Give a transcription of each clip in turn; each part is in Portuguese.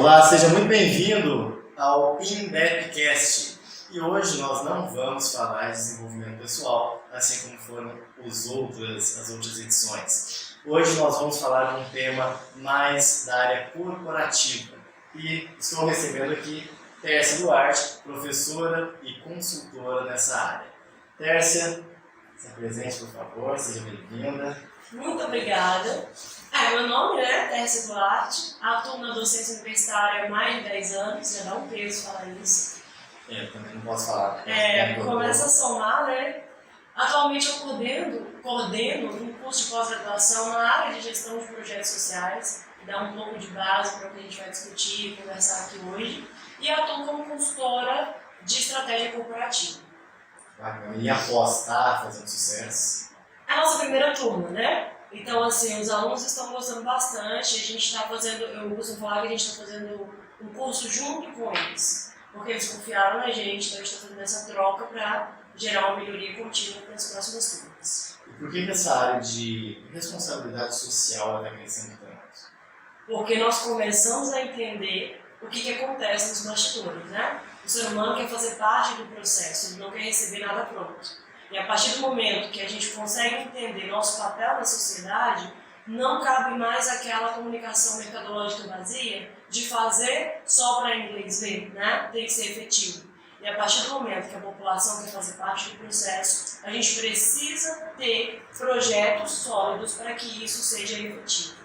Olá, seja muito bem-vindo ao INDEPcast. E hoje nós não vamos falar de desenvolvimento pessoal, assim como foram as outras edições. Hoje nós vamos falar de um tema mais da área corporativa. E estou recebendo aqui Tércia Duarte, professora e consultora nessa área. Tércia, se apresente, por favor, seja bem-vinda. Muito obrigada. Meu nome é Tércia Duarte, atuo na docência universitária há mais de 10 anos, já dá um peso falar isso. Eu também não posso falar. Começa a somar, né? Atualmente eu coordeno um curso de pós-graduação na área de gestão de projetos sociais, que dá um pouco de base para o que a gente vai discutir e conversar aqui hoje, e atuo como consultora de estratégia corporativa. Bacana. E após estar fazendo sucesso? É a nossa primeira turma, né? Então, assim, os alunos estão gostando bastante, a gente está fazendo, eu costumo falar que a gente está fazendo um curso junto com eles, porque eles confiaram na gente, então a gente está fazendo essa troca para gerar uma melhoria contínua para as próximas turmas. E por que essa área de responsabilidade social está crescendo tanto? Porque nós começamos a entender o que acontece nos bastidores, né? O ser humano quer fazer parte do processo, ele não quer receber nada pronto. E a partir do momento que a gente consegue entender nosso papel na sociedade, não cabe mais aquela comunicação mercadológica vazia de fazer só para inglês ver, né? Tem que ser efetivo. E a partir do momento que a população quer fazer parte do processo, a gente precisa ter projetos sólidos para que isso seja efetivo.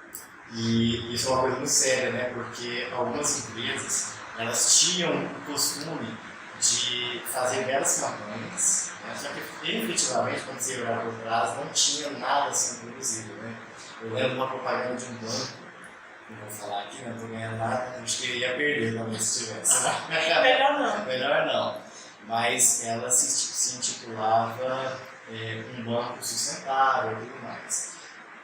E isso é uma coisa muito séria, né? Porque algumas empresas, elas tinham o costume de fazer belas campanhas, né? Só que efetivamente, quando você olhar por trás, não tinha nada sendo produzido, né? Eu lembro de uma propaganda de um banco, não vou falar aqui, não estou ganhando nada, acho que eu ia perder talvez se tivesse. Melhor não. Melhor não. Mas ela se intitulava um banco sustentável e tudo mais.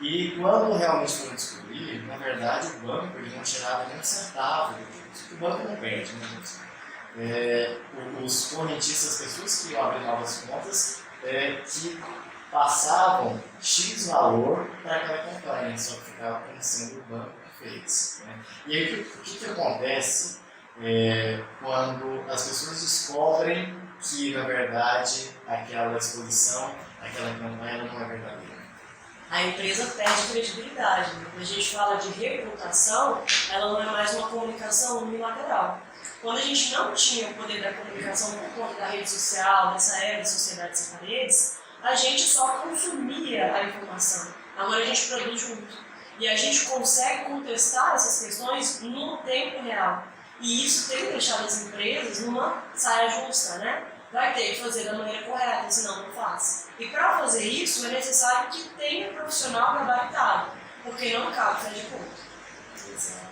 E quando realmente foram descobrir, na verdade o banco ele não tirava nem um centavo do custo. O banco não perde, né? Os correntistas, as pessoas que iam abrir novas contas, que passavam X valor para aquela campanha, só que ficava como sendo o banco que fez. Né? E aí o que acontece quando as pessoas descobrem que, na verdade, aquela exposição, aquela campanha não é verdadeira? A empresa perde credibilidade. Quando a gente fala de reputação, ela não é mais uma comunicação unilateral. Quando a gente não tinha o poder da comunicação por conta da rede social, dessa era da sociedade sem paredes, a gente só consumia a informação. Agora a gente produz junto. E a gente consegue contestar essas questões no tempo real. E isso tem deixado as empresas numa saia justa, né? Vai ter que fazer da maneira correta, senão não faz. E para fazer isso é necessário que tenha profissional gabaritado, porque não cabe fazer de conta. Exato.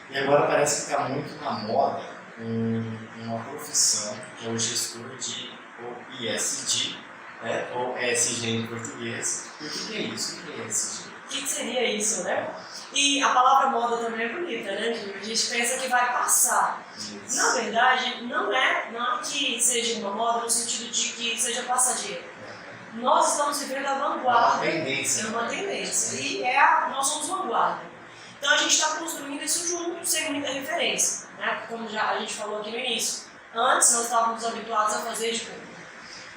E agora parece que está muito na moda uma profissão que é o gestor de ESG, né? Ou ESG em português. E o que é isso? O que é ESG? O que seria isso, né? E a palavra moda também é bonita, né, Júlio? A gente pensa que vai passar. Isso. Na verdade, não é que seja uma moda no sentido de que seja passageira. Nós estamos vivendo a vanguarda. É uma tendência. E nós somos vanguarda. Então a gente está construindo isso junto, sem muita referência. Né? Como já a gente falou aqui no início. Antes nós estávamos habituados a fazer de tudo.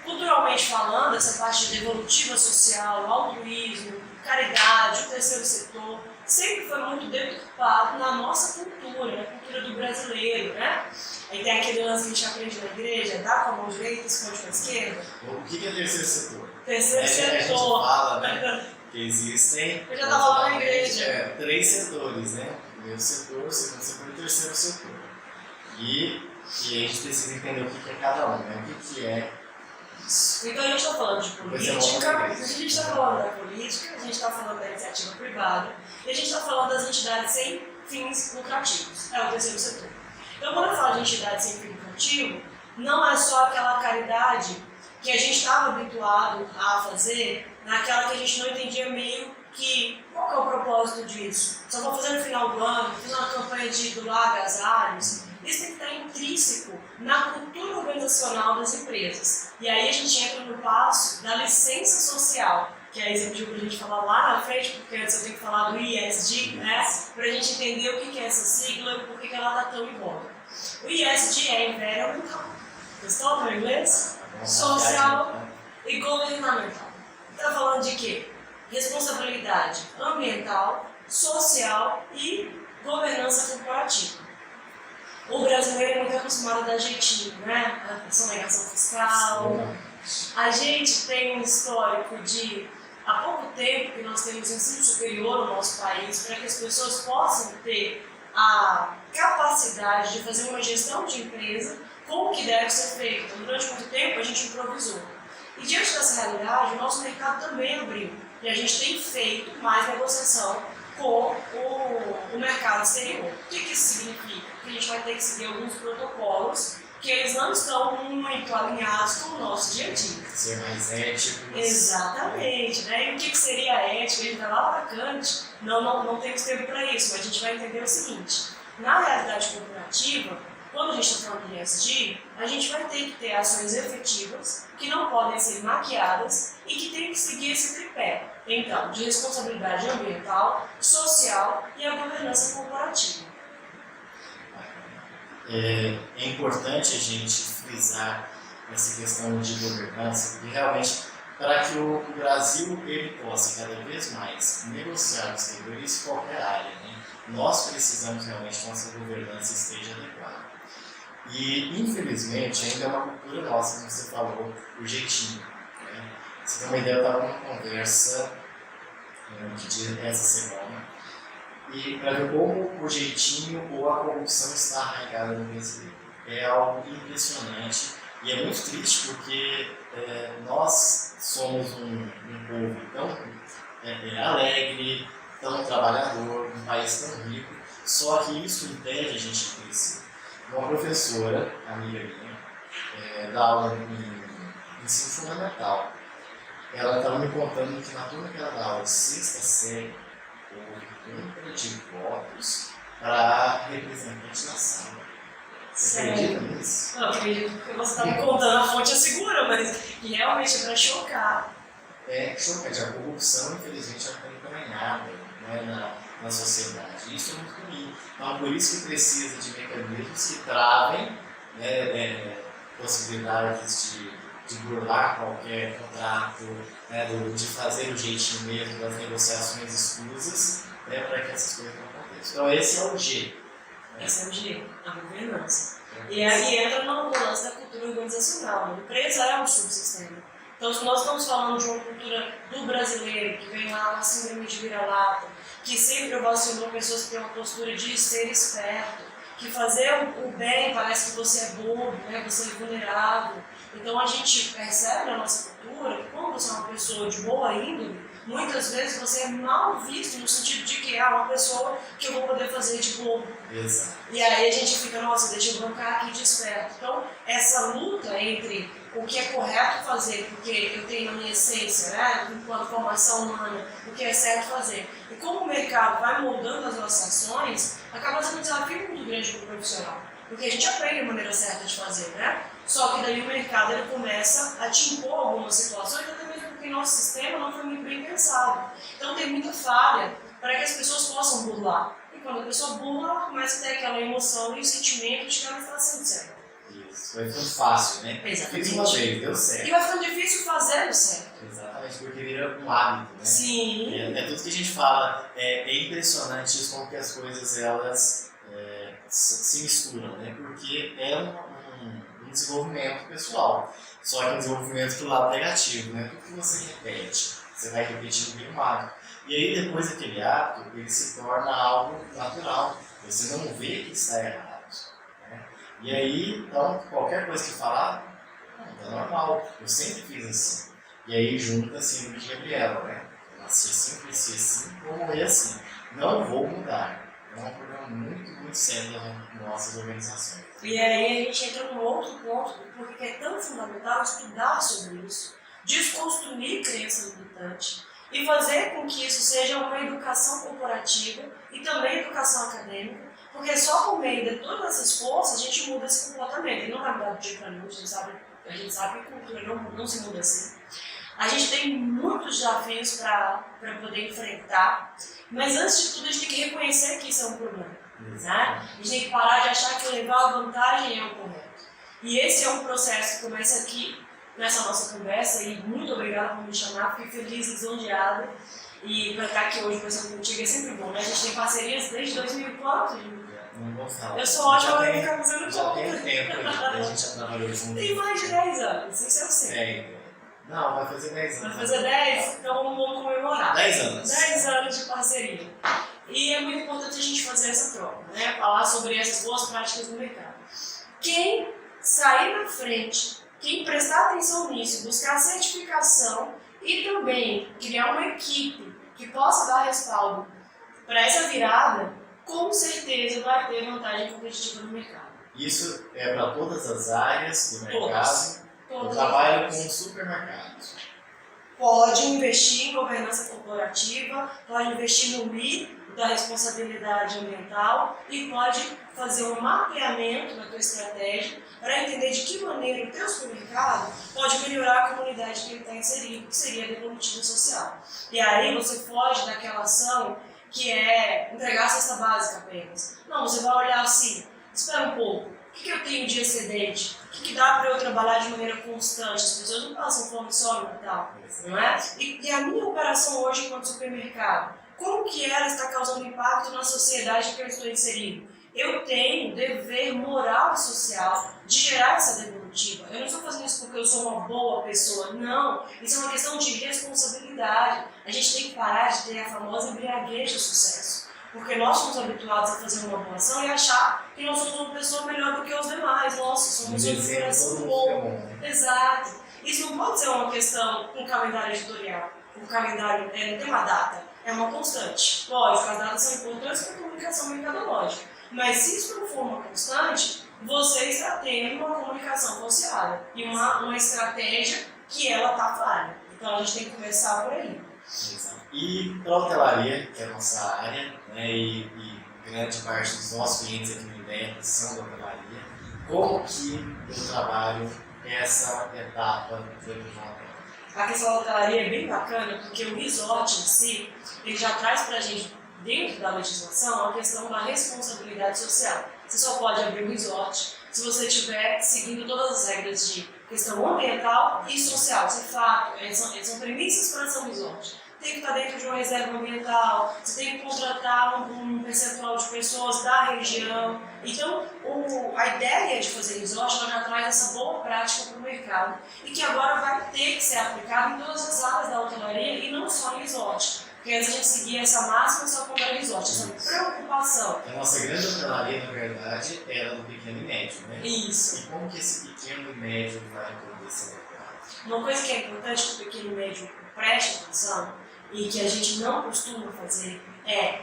Culturalmente falando, essa parte de evolutiva social, altruísmo, caridade, o terceiro setor, sempre foi muito deturpado na nossa cultura, na cultura do brasileiro, né? Aí tem aquele lance que a gente aprende na igreja, dá com a mão direita e esconde com a esquerda. O que é terceiro setor? Terceiro setor. A gente fala, né, que existem... Eu já estava lá na igreja. 3 setores, né? O primeiro setor, o segundo setor e o terceiro setor. E a gente precisa entender o que é cada um, né? O que é isso. Então a gente está falando de política, a gente está falando da política, a gente está falando da iniciativa privada e a gente está falando das entidades sem fins lucrativos. É o terceiro setor. Então quando eu falo de entidade sem fim lucrativo, não é só aquela caridade que a gente estava habituado a fazer, naquela que a gente não entendia meio que qual que é o propósito disso. Só vou fazer no final do ano, fiz uma campanha de doar agasalhos. Isso tem que estar intrínseco na cultura organizacional das empresas. E aí a gente entra no passo da licença social, que é exemplo para a gente falar lá na frente, porque antes eu tenho que falar do ISD, né? Para a gente entender o que é essa sigla e por que ela está tão em voga. O ISD é Environmental, estão no inglês? Social e governamental. Está falando de quê? Responsabilidade ambiental, social e governança corporativa. O brasileiro é muito acostumado a dar jeitinho, né? A sonegação fiscal. A gente tem um histórico de, há pouco tempo, que nós temos ensino superior no nosso país, para que as pessoas possam ter a capacidade de fazer uma gestão de empresa com o que deve ser feito. Então, durante muito tempo, a gente improvisou. E diante dessa realidade, o nosso mercado também abriu. E a gente tem feito mais negociação com o mercado exterior. O que isso significa? Que a gente vai ter que seguir alguns protocolos que eles não estão muito alinhados com o nosso dia a dia. Ser mais ético. Exatamente. Né? E o que seria ético? A gente vai lá para Kant, não temos tempo para isso, mas a gente vai entender o seguinte. Na realidade corporativa, quando a gente está falando de ESG, a gente vai ter que ter ações efetivas que não podem ser maquiadas e que tem que seguir esse tripé. Então, de responsabilidade ambiental, social e a governança corporativa. É importante a gente frisar essa questão de governança, porque realmente, para que o Brasil ele possa cada vez mais negociar no exterior, isso em qualquer área, né? Nós precisamos realmente que a nossa governança esteja adequada. E, infelizmente, ainda é uma cultura nossa, como você falou, o jeitinho. Né? Você tem uma ideia, eu estava numa conversa essa semana, e para ver como o jeitinho ou a corrupção está arraigada no brasileiro. É algo impressionante e é muito triste porque nós somos um povo tão alegre, tão trabalhador, um país tão rico, só que isso impede a gente de crescer. Uma professora, amiga minha, dá aula em ensino fundamental. Ela estava me contando que na turma que ela dá aula de sexta série, houve compra de votos para representante da sala. Você acredita nisso? Não acredito, porque você está me contando, a fonte é segura, mas realmente é para chocar. É chocante. A corrupção, infelizmente, já está encaminhada, né, na sociedade. Isso é muito ruim. Então, por isso que precisa de mecanismos que travem possibilidades de burlar qualquer contrato, né, de fazer o jeitinho mesmo, das negociações escusas, né, para que essas coisas não aconteçam. Então, esse é o G. Né? Esse é o G, a governança. E aí entra no lance da cultura organizacional. A empresa é um subsistema. Então, se nós estamos falando de uma cultura do brasileiro, que vem lá com a síndrome de vira-lata, que sempre ovacionou pessoas que têm uma postura de ser esperto, que fazer o bem parece que você é bobo, né? Você é vulnerável. Então, a gente percebe na nossa cultura que, quando você é uma pessoa de boa índole, muitas vezes você é mal visto no sentido de que é uma pessoa que eu vou poder fazer de bobo. Exato. E aí a gente fica, nossa, deixa eu bancar aqui de esperto. Então, essa luta entre o que é correto fazer, porque eu tenho na minha essência, né, enquanto formação humana, o que é certo fazer. E como o mercado vai moldando as nossas ações, acaba sendo um desafio muito grande para o profissional. Porque a gente aprende a maneira certa de fazer, né? Só que daí o mercado ele começa a te impor algumas situações, até mesmo porque nosso sistema não foi muito bem pensado. Então tem muita falha para que as pessoas possam burlar. E quando a pessoa burla, ela começa a ter aquela emoção e o sentimento de que ela está sendo certa. Isso, vai ficando fácil, né? Exatamente. Fiz uma vez, deu certo. E vai ficando difícil fazer o certo. Exatamente, porque vira um hábito, né? Sim. É tudo que a gente fala, é impressionante isso, como que as coisas elas se misturam, né? Porque é um desenvolvimento pessoal, só que um desenvolvimento pro lado negativo, né? Tudo que você repete, você vai repetindo bem um hábito. E aí depois daquele hábito, ele se torna algo natural, você não vê que está errado. Né? E aí, então, qualquer coisa que falar, não, é normal, eu sempre fiz assim. E aí junta a síndrome de Gabriela, né? Eu nasci assim, cresci assim, vou morrer assim. Não vou mudar. É um problema muito, muito sério nas nossas organizações. E aí a gente entra num outro ponto, porque é tão fundamental estudar sobre isso, desconstruir crenças limitantes e fazer com que isso seja uma educação corporativa e também educação acadêmica, porque só por meio de todas essas forças a gente muda esse comportamento. E não vai mudar do dia para a noite, a gente sabe que cultura não se muda assim. A gente tem muitos desafios para poder enfrentar, mas antes de tudo a gente tem que reconhecer que isso é um problema. Né? A gente tem que parar de achar que levar a vantagem é o correto. E esse é um processo que começa aqui nessa nossa conversa, e muito obrigada por me chamar, fiquei feliz, lisonjeada. E para estar aqui hoje conversando contigo é sempre bom, né? A gente tem parcerias desde 2004. Não vou falar. Eu sou ótima para ficar fazendo já conta. tem tempo, a gente já trabalhou junto. Tem mais de 10 anos, isso eu sei. Não, vai fazer 10 anos. Vai fazer 10? Então vamos comemorar. 10 anos. 10 anos de parceria. E é muito importante a gente fazer essa troca, né? Falar sobre essas boas práticas no mercado. Quem sair na frente, quem prestar atenção nisso, buscar certificação e também criar uma equipe que possa dar respaldo para essa virada, com certeza vai ter vantagem competitiva no mercado. Isso é para todas as áreas do mercado. Eu Todas trabalho com supermercados. Pode investir em governança corporativa, pode investir no I da responsabilidade ambiental e pode fazer um mapeamento da tua estratégia para entender de que maneira o teu supermercado pode melhorar a comunidade que ele está inserido, que seria a devolutiva social. E aí você foge daquela ação que é entregar a cesta básica apenas. Não, você vai olhar assim, espera um pouco, o que eu tenho de excedente? O que dá para eu trabalhar de maneira constante? As pessoas não passam fome só no Natal, não é? E a minha operação hoje enquanto supermercado, como que ela está causando impacto na sociedade que eu estou inserido? Eu tenho dever moral e social de gerar essa devolutiva. Eu não estou fazendo isso porque eu sou uma boa pessoa, não. Isso é uma questão de responsabilidade. A gente tem que parar de ter a famosa embriaguez de sucesso. Porque nós somos habituados a fazer uma boa ação e achar que nós somos uma pessoa melhor do que os demais. Nossa, somos uma inspiração boa. Exato. Isso não pode ser uma questão com calendário editorial. O calendário não tem uma data, é uma constante. Lógico, as datas são importantes para a comunicação mercadológica. Mas se isso não for uma constante, você está tendo uma comunicação falseada e uma estratégia que ela está falha. Então a gente tem que começar por aí. Exato. E para a hotelaria, que é a nossa área, né, e grande parte dos nossos clientes aqui no IDEA são da hotelaria, como que eu trabalho essa etapa dentro de uma hotel? A questão da hotelaria é bem bacana porque o resort em si, ele já traz para a gente, dentro da legislação, a questão da responsabilidade social. Você só pode abrir um resort se você estiver seguindo todas as regras de questão ambiental e social. Isso é fato, são premissas para ser um resort. Tem que estar dentro de uma reserva ambiental, você tem que contratar um percentual de pessoas da região. Então, a ideia de fazer resort ela já traz essa boa prática para o mercado e que agora vai ter que ser aplicada em todas as áreas da hotelaria e não só em resort. Porque antes a gente seguia essa máxima só quando era resort, essa preocupação. A nossa grande hotelaria, na verdade, era do pequeno e médio, né? Isso. E como que esse pequeno e médio vai poder ser mercado? Uma coisa que é importante que o pequeno e médio preste atenção e que a gente não costuma fazer é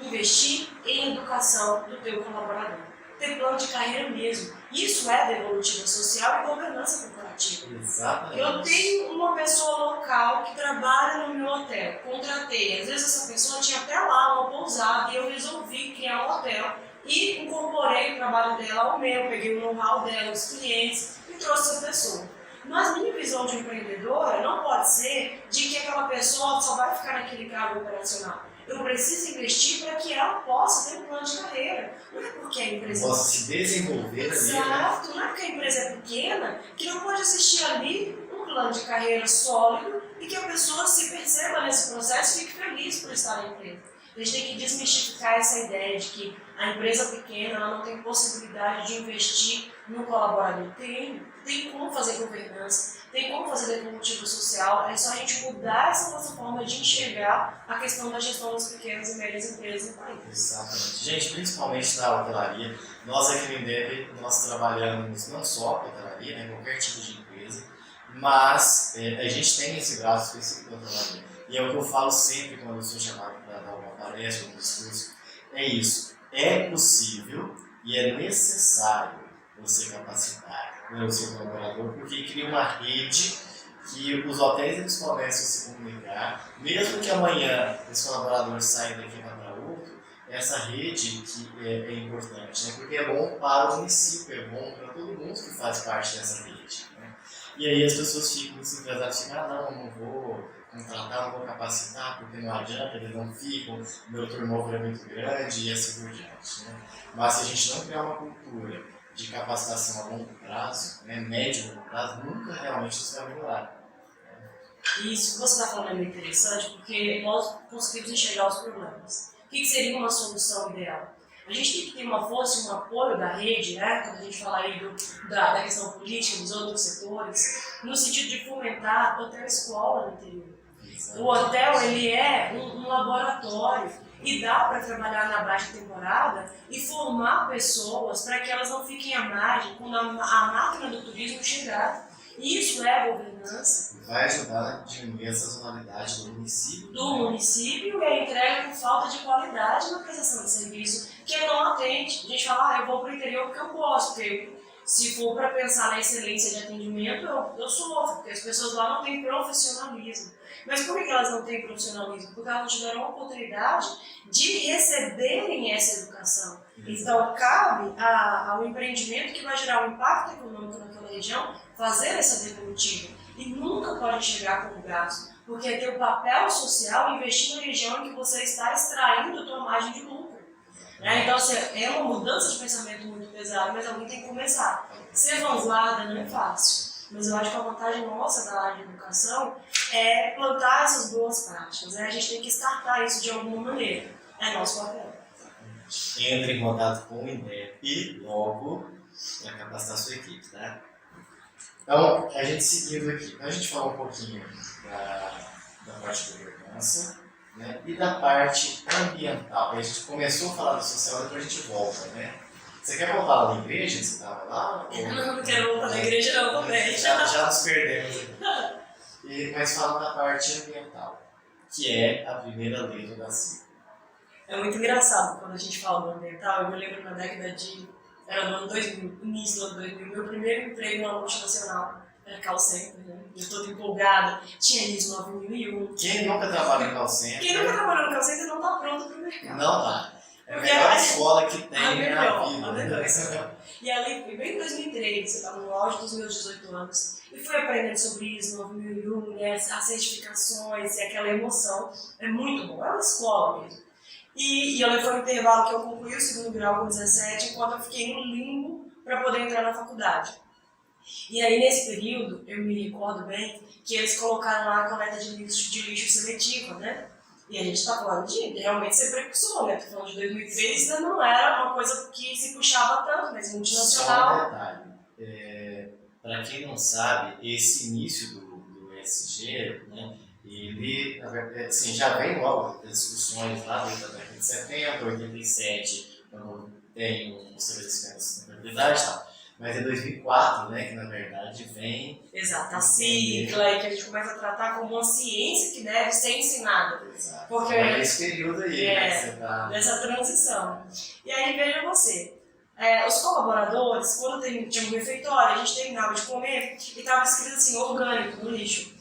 investir em educação do teu colaborador. Ter plano de carreira mesmo. Isso é devolutiva social e governança corporativa. Exatamente. Eu tenho uma pessoa local que trabalha no meu hotel, contratei. Às vezes essa pessoa tinha até lá uma pousada e eu resolvi criar um hotel e incorporei o trabalho dela ao meu, peguei o know-how dela, os clientes e trouxe essa pessoa. Mas minha visão de empreendedora não pode ser de que aquela pessoa só vai ficar naquele cargo operacional. Eu preciso investir para que ela possa ter um plano de carreira. Não é porque a empresa possa se desenvolver ali. Exato, não é porque a empresa é pequena que não pode assistir ali um plano de carreira sólido e que a pessoa se perceba nesse processo e fique feliz por estar na empresa. A gente tem que desmistificar essa ideia de que a empresa pequena ela não tem possibilidade de investir no colaborador. Tem como fazer governança, tem como fazer devolutivo social, é só a gente mudar essa nossa forma de enxergar a questão da gestão das pequenas e médias empresas no país. Exatamente. Gente, principalmente na hotelaria, nós aqui no INDEB, nós trabalhamos não só com hotelaria, né, qualquer tipo de empresa, mas a gente tem esse braço específico da hotelaria. E é o que eu falo sempre quando eu sou chamado para dar uma palestra, um discurso, é isso. É possível e é necessário você capacitar o seu colaborador, porque cria uma rede que os hotéis eles começam a se comunicar, mesmo que amanhã esse colaborador saia daqui para outro, essa rede que é importante, né? Porque é bom para o município, é bom para todo mundo que faz parte dessa rede. Né? E aí as pessoas ficam, os empresários ficam, não vou contratar, não vou capacitar, porque não adianta, eles não ficam, o meu turnover é muito grande e assim por diante. Né? Mas se a gente não criar uma cultura de capacitação a longo prazo, né, médio e longo prazo, nunca realmente isso vai melhorar. Isso que você está falando é muito interessante, porque nós conseguimos enxergar os problemas. O que seria uma solução ideal? A gente tem que ter uma força e um apoio da rede, né? Quando a gente fala aí da questão política, dos outros setores, no sentido de fomentar até a escola no interior. O hotel, ele é um laboratório e dá para trabalhar na baixa temporada e formar pessoas para que elas não fiquem à margem quando a máquina do turismo chegar. Isso é governança. Vai ajudar a diminuir a sazonalidade do município. E a entrega por falta de qualidade na prestação de serviço, que é não atende. A gente fala, eu vou para o interior porque eu gosto, porque se for para pensar na excelência de atendimento, eu sofro, porque as pessoas lá não têm profissionalismo. Mas por que elas não têm profissionalismo? Porque elas não tiveram a oportunidade de receberem essa educação. Então, cabe ao empreendimento que vai gerar um impacto econômico naquela região fazer essa devolutiva. E nunca pode chegar como gasto, porque é ter o papel social e investir na região em que você está extraindo a tua margem de lucro. Então, assim, é uma mudança de pensamento muito pesada, mas alguém tem que começar. Ser vanguarda não é fácil. Mas eu acho que a vantagem nossa da área de educação é plantar essas boas práticas. Né? A gente tem que startar isso de alguma maneira. É nosso papel. Entre em contato com o INDEP logo para capacitar a sua equipe. Tá? Então, a gente seguindo aqui, a gente falou um pouquinho da parte da governança, né? E da parte ambiental. A gente começou a falar do social, depois a gente volta. Né? Você quer voltar lá na igreja? Você estava lá? Não quero voltar na igreja, não, também. Já nos perdemos aqui. Mas fala da parte ambiental, que é a primeira lei do Daci. É muito engraçado quando a gente fala do ambiental. Eu me lembro na década era no ano 2000, início do ano 2000, meu primeiro emprego numa multinacional era call center, né? Eu toda empolgada, tinha ISO 9001. Quem nunca trabalha em call center? Quem nunca trabalhou no call center não está pronto para o mercado. Não tá. É a melhor escola que tem na vida. E ali, bem em 2003, eu estava no auge dos meus 18 anos, e fui aprendendo sobre ISO 9001, né, as certificações e aquela emoção. É muito bom, é uma escola mesmo. E eu levei um intervalo que eu concluí o segundo grau com 17, enquanto eu fiquei no limbo para poder entrar na faculdade. E aí, nesse período, eu me recordo bem que eles colocaram lá a coleta de lixo seletiva, né? E a gente está falando de realmente ser precursor, né? Estou falando de 2003, ainda não era uma coisa que se puxava tanto, mas multinacional. Só um detalhe, para quem não sabe, esse início do ESG, né? Ele, assim, já vem logo das discussões lá desde a década de 70, 87, quando tem um estabelecimento de sustentabilidade e tal. Mas é 2004, né, que na verdade vem... Exato, a sigla, e que a gente começa a tratar como uma ciência que deve ser ensinada. Exato. Porque é esse período aí, né, que você tá... dessa transição. E aí, veja você, os colaboradores, quando tinha um refeitório, a gente terminava de comer e estava escrito assim, orgânico, no lixo.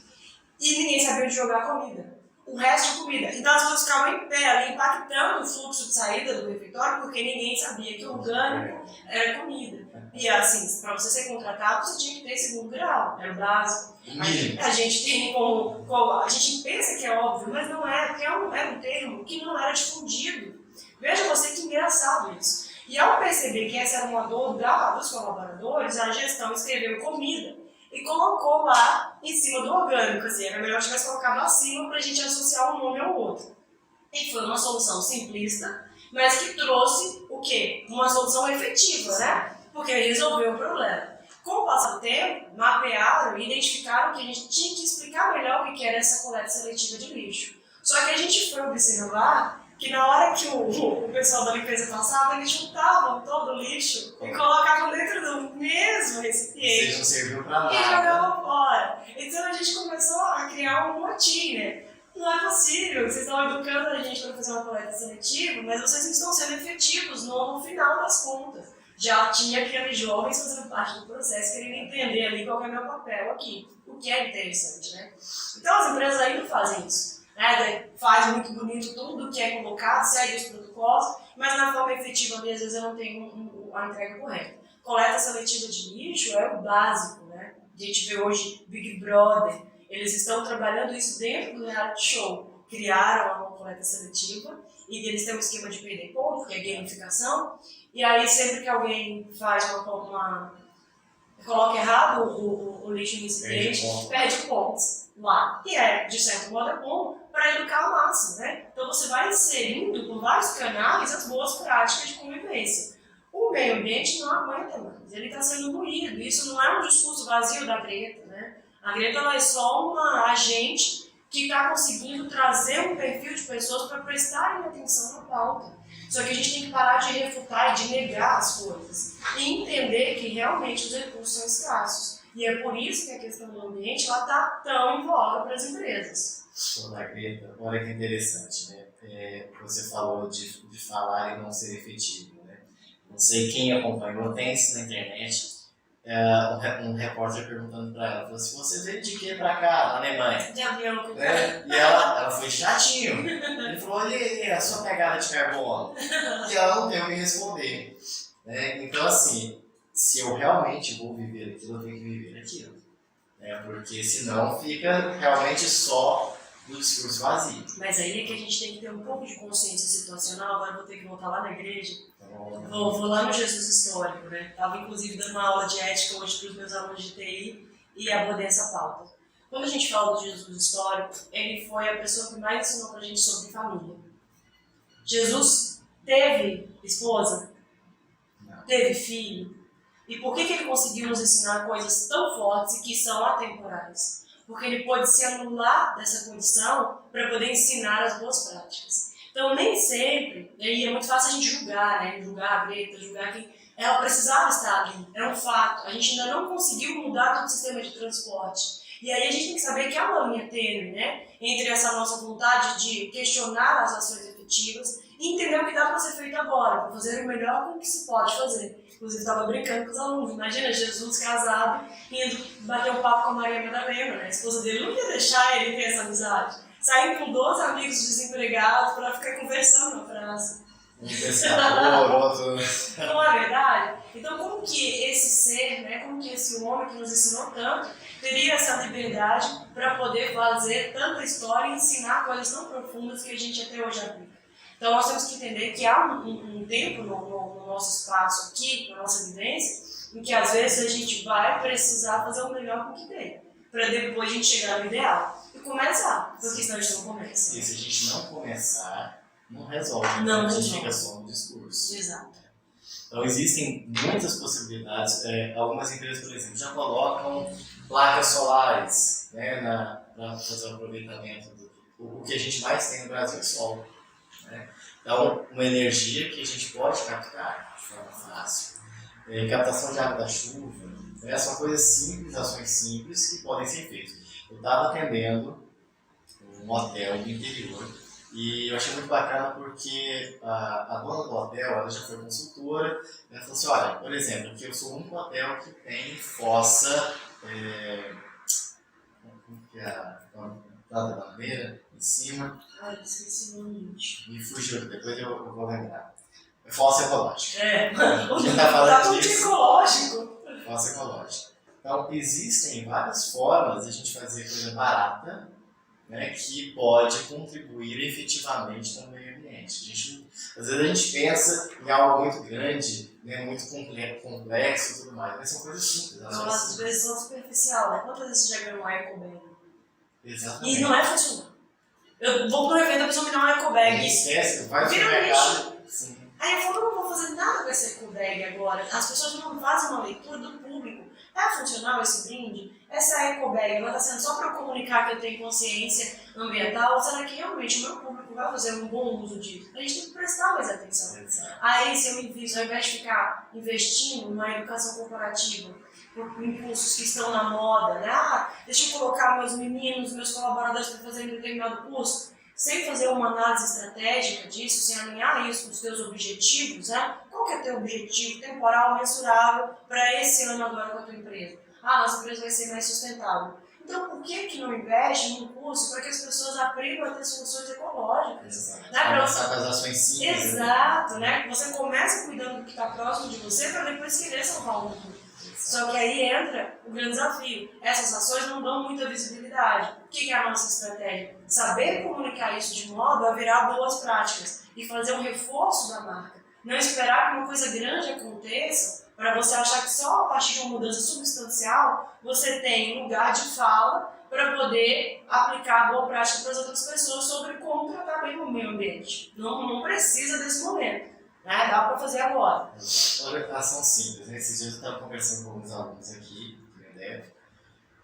E ninguém sabia onde jogar a comida. O resto de comida. Então as pessoas ficavam em pé ali, impactando o fluxo de saída do refeitório, porque ninguém sabia que orgânico era comida. E assim, para você ser contratado, você tinha que ter segundo grau, era o básico. A gente tem a gente pensa que é óbvio, mas não é, porque era um termo que não era difundido. Veja você que engraçado isso. E ao perceber que essa era uma dor dos colaboradores, a gestão escreveu comida e colocou lá em cima do orgânico, assim, era melhor que tivesse colocado acima para a gente associar um nome ao outro. E foi uma solução simplista, mas que trouxe o quê? Uma solução efetiva, né? Porque resolveu o problema. Com o passar do tempo, mapearam e identificaram que a gente tinha que explicar melhor o que era essa coleta seletiva de lixo. Só que a gente foi observar que na hora que o pessoal da limpeza passava, eles juntavam todo o lixo e colocavam dentro do mesmo recipiente. Você não serviu pra nada. E jogavam fora. Então a gente começou a criar um motim, né? Não é possível, vocês estão educando a gente para fazer uma coleta seletiva, mas vocês não estão sendo efetivos no final das contas. Já tinha aqueles jovens fazendo parte do processo, querendo entender ali qual é o meu papel aqui, o que é interessante, né? Então as empresas ainda fazem isso. Faz muito bonito tudo que é colocado, segue os protocolos, mas na forma efetiva ali, às vezes eu não tenho a entrega correta. Coleta seletiva de lixo é o básico, né? A gente vê hoje Big Brother, eles estão trabalhando isso dentro do reality show. Criaram uma coleta seletiva e eles têm um esquema de perder ponto, que é gamificação, e aí sempre que alguém faz coloca errado o lixo no recipiente, perde pontos lá. E de certo modo, é bom para educar ao máximo, né? Então você vai inserindo por vários canais as boas práticas de convivência. O meio ambiente não aguenta mais, ele está sendo moído. Isso não é um discurso vazio da Greta, né? A Greta ela é só uma agente que está conseguindo trazer um perfil de pessoas para prestarem atenção na pauta. Só que a gente tem que parar de refutar e de negar as coisas e entender que realmente os recursos são escassos. E é por isso que a questão do ambiente está tão em voga para as empresas. Da Greta, olha que interessante, né? Você falou de falar e não ser efetivo, né? Não sei quem acompanhou, tem isso na internet, um repórter perguntando para ela, falou assim, você veio de quê para cá, na Alemanha? De avião. E ela foi chatinho. Ele falou, olha a sua pegada de carbono. E ela não tem o que responder. Né? Então, assim, se eu realmente vou viver aquilo, eu tenho que viver aquilo. Né? Porque senão fica realmente só do discurso vazio. Mas aí é que a gente tem que ter um pouco de consciência situacional. Agora vou ter que voltar lá na igreja. Vou lá no Jesus histórico, né? Estava inclusive dando uma aula de ética hoje para os meus alunos de TI e abordei essa pauta. Quando a gente fala do Jesus histórico, ele foi a pessoa que mais ensinou para a gente sobre família. Jesus teve esposa? Não. Teve filho? E por que ele conseguiu nos ensinar coisas tão fortes e que são atemporais? Porque ele pôde se anular dessa condição para poder ensinar as boas práticas. Então, nem sempre, e é muito fácil a gente julgar, né? Julgar a Greta, julgar quem... Ela precisava estar ali, era um fato. A gente ainda não conseguiu mudar todo o sistema de transporte. E aí a gente tem que saber que há uma linha tênue, né? Entre essa nossa vontade de questionar as ações efetivas e entender o que dá para ser feito agora, para fazer o melhor com o que se pode fazer. Inclusive, estava brincando com os alunos. Imagina Jesus casado, indo bater um papo com a Maria Madalena, né? A esposa dele não ia deixar ele ter essa amizade. Saindo com 12 amigos desempregados para ficar conversando na praça. Um pescador, outro... Não é verdade? Então, como que esse ser, né, como que esse homem que nos ensinou tanto, teria essa liberdade para poder fazer tanta história e ensinar coisas tão profundas que a gente até hoje aplica? Então, nós temos que entender que há um tempo no nosso espaço aqui, na nossa vivência, em que às vezes a gente vai precisar fazer o melhor com o que tem, para depois a gente chegar no ideal. E começar, porque senão a gente não começa. E se a gente não começar, não resolve. Não a gente resolve. fica só no discurso. Exato. Então existem muitas possibilidades. Algumas empresas, por exemplo, já colocam placas solares, né, para fazer o aproveitamento o que a gente mais tem no Brasil é sol. Né? Então, uma energia que a gente pode captar de forma fácil. Captação de água da chuva, né? São coisas simples, ações simples que podem ser feitas. Eu estava atendendo um hotel do interior e eu achei muito bacana porque a dona do hotel, ela já foi consultora, ela falou assim, olha, por exemplo, aqui eu sou o único hotel que tem fossa, como que é a da bandeira em cima. Ai, esqueci o nome. Me fugiu, depois eu vou lembrar. Fossa ecológica. A gente está falando disso. Ecológico. Fossa ecológica. Então, existem várias formas de a gente fazer coisa barata, né, que pode contribuir efetivamente no meio ambiente. Às vezes a gente pensa em algo muito grande, né, muito complexo e tudo mais, mas são coisas simples. Às vezes são superficial, né? Quantas vezes você já ganhou um ecobag? Exatamente. E não é funcional. Eu vou para um evento, a pessoa me dá um ecobag. Esquece, vai vira no mercado. Sim. Aí eu falo, não vou fazer nada com esse ecobag agora. As pessoas não fazem uma leitura do público. É funcional esse brinde? Essa ecobag, ela está sendo só para eu comunicar que eu tenho consciência ambiental? Ou será que realmente o meu público vai fazer um bom uso disso? A gente tem que prestar mais atenção. Exato. Aí, se eu invisto, ao invés de ficar investindo na educação corporativa, por impulsos que estão na moda, né? Deixa eu colocar meus meninos, meus colaboradores para fazer um determinado curso, sem fazer uma análise estratégica disso, sem alinhar isso com os teus objetivos, né? Qual que é o teu objetivo temporal, mensurável para esse ano agora com a tua empresa? Nossa empresa vai ser mais sustentável. Então, por que não investe num curso para que as pessoas aprendam a ter soluções ecológicas? Exato. Né? Começar com as ações simples. Exato, né? Você começa cuidando do que está próximo de você para depois querer salvar o mundo. Só que aí entra o grande desafio. Essas ações não dão muita visibilidade. O que é a nossa estratégia? Saber comunicar isso de modo a virar boas práticas e fazer um reforço da marca. Não esperar que uma coisa grande aconteça para você achar que só a partir de uma mudança substancial você tem um lugar de fala para poder aplicar a boa prática para as outras pessoas sobre como tratar bem o meio ambiente. Não precisa desse momento, né? Dá para fazer agora. Olha, ação simples, né? Esses dias eu estava conversando com alguns alunos aqui,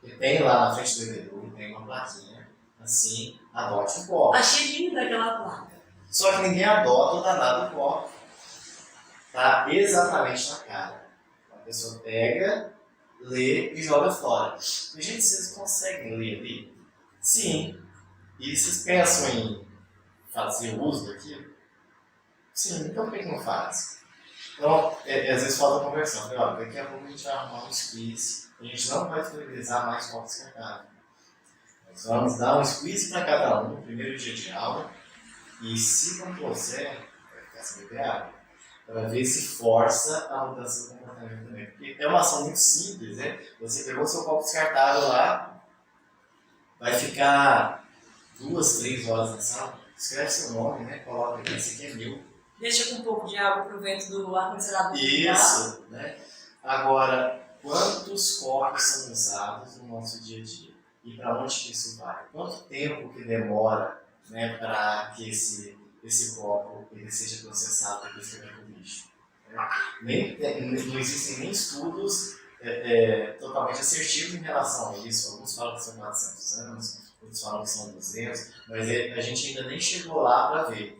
e tem lá na frente do bebedouro, tem uma plaquinha, assim, adote o copo. Achei linda aquela placa. Só que ninguém adota o danado do copo. Tá exatamente na cara. A pessoa pega, lê e joga fora. E, gente, vocês conseguem ler ali? Sim. E vocês pensam em fazer uso daquilo? Sim, então por que não faz? Então, às vezes falta conversão. Daqui a pouco a gente vai arrumar um squeeze. A gente não vai disponibilizar mais copos descartáveis. Nós vamos dar um squeeze para cada um no primeiro dia de aula. E se não trouxer, vai ficar sem beber água. Para ver se força a mudança do comportamento também. Porque é uma ação muito simples, né? Você pegou seu copo descartável lá, vai ficar 2, 3 horas na sala, escreve seu nome, né? Coloca aqui, esse aqui é meu. Deixa com um pouco de água pro vento do ar-condicionado. Isso, né? Agora, quantos copos são usados no nosso dia a dia? E para onde que isso vai? Quanto tempo que demora, né, para que esse copo ele seja processado depois que vai para o lixo? Não existem nem estudos totalmente assertivos em relação a isso. Alguns falam que são 400 anos, outros falam que são 200, mas a gente ainda nem chegou lá para ver.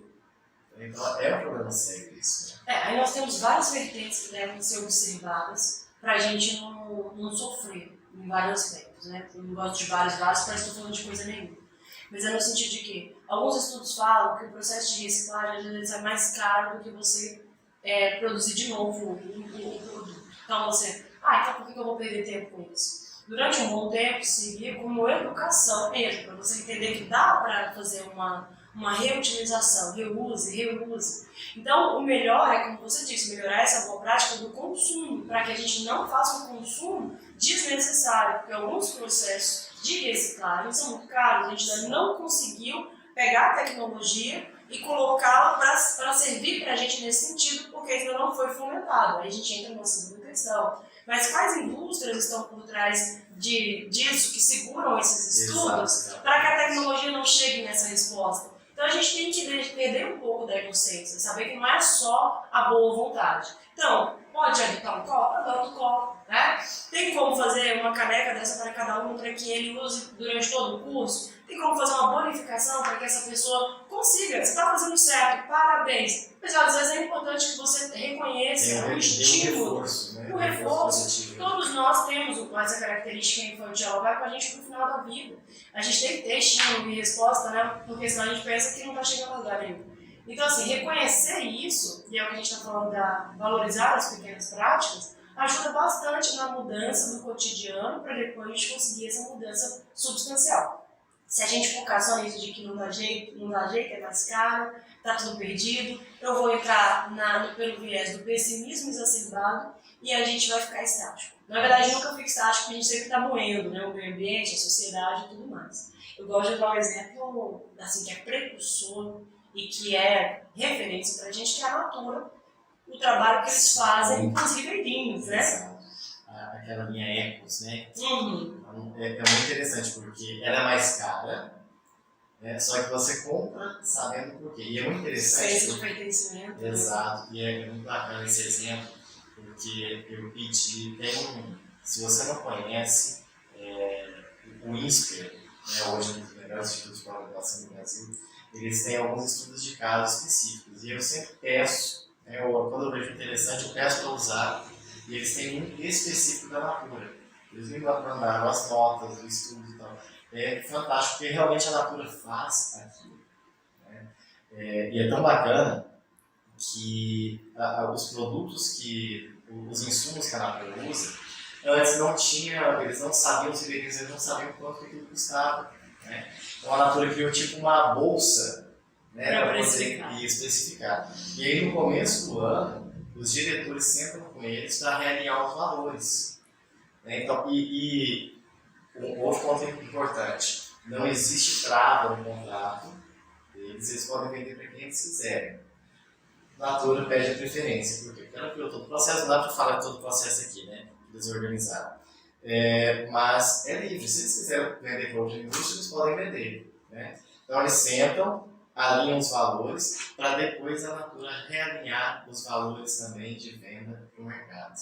Então é um problema sério isso. Né? Aí nós temos várias vertentes que devem ser observadas para a gente não sofrer em vários aspectos. Né? Eu não gosto de vários, parece que estou falando de coisa nenhuma. Mas é no sentido de que alguns estudos falam que o processo de reciclagem às vezes é mais caro do que você produzir de novo o produto. Então você, então por que eu vou perder tempo com isso? Durante um bom tempo se via como educação mesmo, para você entender que dá para fazer uma reutilização, reuse. Então o melhor é, como você disse, melhorar essa boa prática do consumo, para que a gente não faça um consumo desnecessário, porque alguns processos de reciclagem são muito caros, a gente ainda não conseguiu pegar a tecnologia e colocá-la para servir para a gente nesse sentido, porque ainda não foi fomentado. Aí a gente entra numa segunda questão. Mas quais indústrias estão por trás disso, que seguram esses estudos, para que a tecnologia não chegue nessa resposta? Então a gente tem que perder um pouco da inocência, saber que não é só a boa vontade. Então, pode adotar um copo? Adota o copo, né? Tem como fazer uma caneca dessa para cada um, para que ele use durante todo o curso? Tem como fazer uma bonificação para que essa pessoa consiga? Você está fazendo certo, parabéns. Mas às vezes é importante que você reconheça o estímulo, o reforço. Todos nós temos essa característica infantil, ela vai com a gente para o final da vida. A gente tem que ter estímulo e resposta, né? Porque senão a gente pensa que não está chegando a lugar nenhum. Então, assim, reconhecer isso, e é o que a gente está falando da valorizar as pequenas práticas, ajuda bastante na mudança do cotidiano para depois a gente conseguir essa mudança substancial. Se a gente focar só nisso de que não dá jeito, é mais caro, está tudo perdido, eu vou entrar pelo viés do pessimismo exacerbado e a gente vai ficar estático. Na verdade, nunca fica estático, porque a gente sempre está moendo, né? O meio ambiente, a sociedade e tudo mais. Eu gosto de dar um exemplo assim, que é precursor e que é referência para a gente, que é a Natura, o trabalho que eles fazem com os ribeirinhos, né? Aquela linha Ecos, né? Uhum. É muito interessante porque ela é mais cara, né? Só que você compra sabendo por quê. E é muito interessante. Senso de pertencimento. Exato. E é muito bacana esse exemplo, porque eu pedi, se você não conhece, o INSPER, né, hoje um dos melhores institutos de pós-graduação do Brasil, eles têm alguns estudos de casos específicos. E eu sempre peço, quando eu vejo interessante, eu peço para usar. E eles têm um específico da Natura. Eles me mandaram as notas do estudo e tal. É fantástico, porque realmente a Natura faz aquilo. Né? E é tão bacana que os produtos os insumos que a Natura usa, antes não tinha, eles não sabiam, os ribeirinhos eles não sabiam quanto aquilo custava. Né? Então a Natura criou tipo uma bolsa, né, para poder especificar. E aí no começo do ano, os diretores sentam com eles para realinhar os valores. Então, um outro ponto importante, não existe trava no contrato deles, eles podem vender para quem eles quiserem. Natura pede a preferência, porque ela criou todo o processo, não dá para falar de todo o processo aqui, né? Eles organizaram. Mas é livre, se eles quiserem vender para outra indústria, eles podem vender. Né? Então eles sentam, alinham os valores, para depois a Natura realinhar os valores também de venda para o mercado.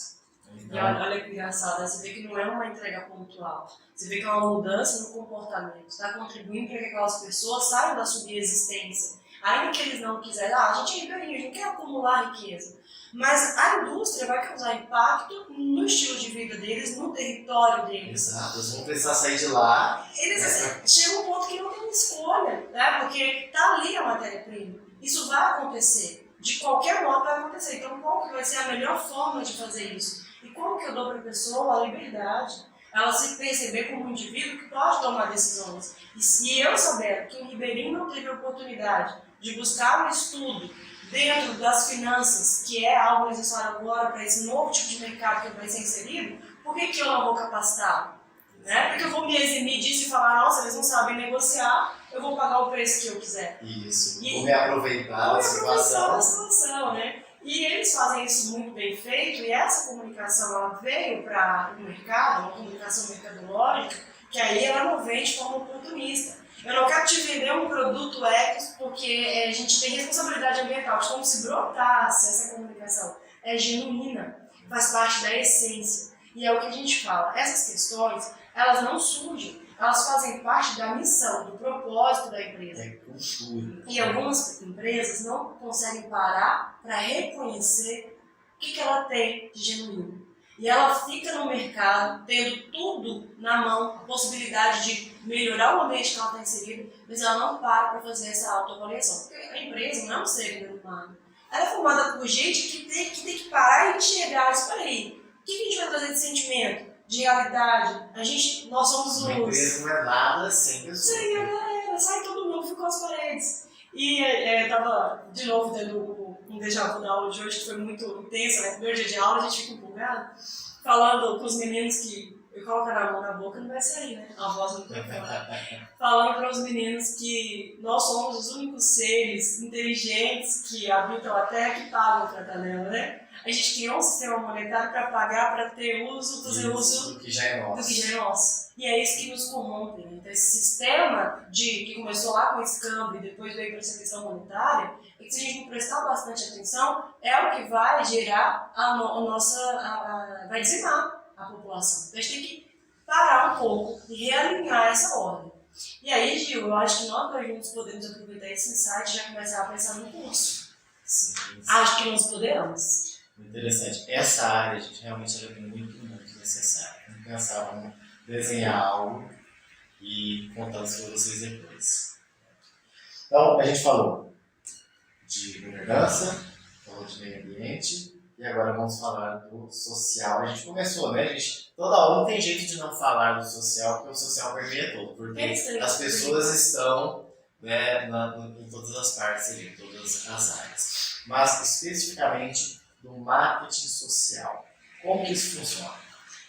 Então, e olha que engraçado, você vê que não é uma entrega pontual, você vê que é uma mudança no comportamento, está contribuindo para que aquelas pessoas saiam da subexistência. Ainda que eles não quiserem, a gente é ribeirinho, a gente não quer acumular riqueza. Mas a indústria vai causar impacto no estilo de vida deles, no território deles. Exato, eles vão precisar sair de lá. Eles chegam a um ponto que não tem escolha, né? Porque está ali a matéria-prima. Isso vai acontecer, de qualquer modo vai acontecer. Então qual que vai ser a melhor forma de fazer isso? E como que eu dou para a pessoa a liberdade? Ela se perceber como um indivíduo que pode tomar decisões. E se eu souber que o ribeirinho não teve a oportunidade de buscar um estudo dentro das finanças, que é algo necessário agora para esse novo tipo de mercado que vai ser inserido, por que eu não vou capacitá-lo? Né? Porque eu vou me eximir disso e falar, nossa, eles não sabem negociar, eu vou pagar o preço que eu quiser. Isso, vou me aproveitar da situação. Né? E eles fazem isso muito bem feito, e essa comunicação ela veio para o mercado, uma comunicação mercadológica, que aí ela não vem de forma oportunista. Eu não quero te vender um produto ético porque a gente tem responsabilidade ambiental, como se brotasse essa comunicação. É genuína, faz parte da essência. E é o que a gente fala, essas questões, elas não surgem, elas fazem parte da missão, do propósito da empresa. É cultura. E algumas empresas não conseguem parar para reconhecer o que ela tem de genuíno. E ela fica no mercado, tendo tudo na mão, a possibilidade de melhorar o ambiente que ela está inserida, mas ela não para fazer essa autoavaliação. Porque a empresa não é um ser humano. Ela é formada por gente que tem que parar e enxergar isso. Peraí, o que a gente vai trazer de sentimento, de realidade? Nós somos uma empresa não é nada sem pessoas. Sim, a galera, sai todo mundo, ficou as paredes. E estava de novo tendo um déjà vu da aula de hoje, que foi muito intensa, né? Primeiro dia de aula, a gente fica empolgado, falando com os meninos que eu coloco a mão na boca, não vai sair, né? A voz não tem falar. Falando para os meninos que nós somos os únicos seres inteligentes que habitam a Terra que pagam para estar nela, né? A gente criou um sistema monetário para pagar, para ter uso, fazer uso do que já é nosso. E é isso que nos corrompe. Então, esse sistema que começou lá com o escâmbio e depois veio para essa questão monetária, e que se a gente não prestar bastante atenção, é o que vai gerar vai dizimar a população. Então, a gente tem que parar um pouco e realinhar essa ordem. E aí, Gil, eu acho que nós dois juntos podemos aproveitar esse insight e já começar a pensar no curso. Sim. Acho que nós podemos. Interessante. Essa área, gente, realmente ela é muito necessária. Eu não pensava em desenhar algo e contar isso para vocês depois. Então, a gente falou de governança, falou de meio ambiente, e agora vamos falar do social. A gente começou, né, gente? Toda hora não tem jeito de não falar do social, porque o social permeia todo, porque as pessoas estão, né, em todas as partes, em todas as áreas. Mas, especificamente, do marketing social. Como que isso funciona?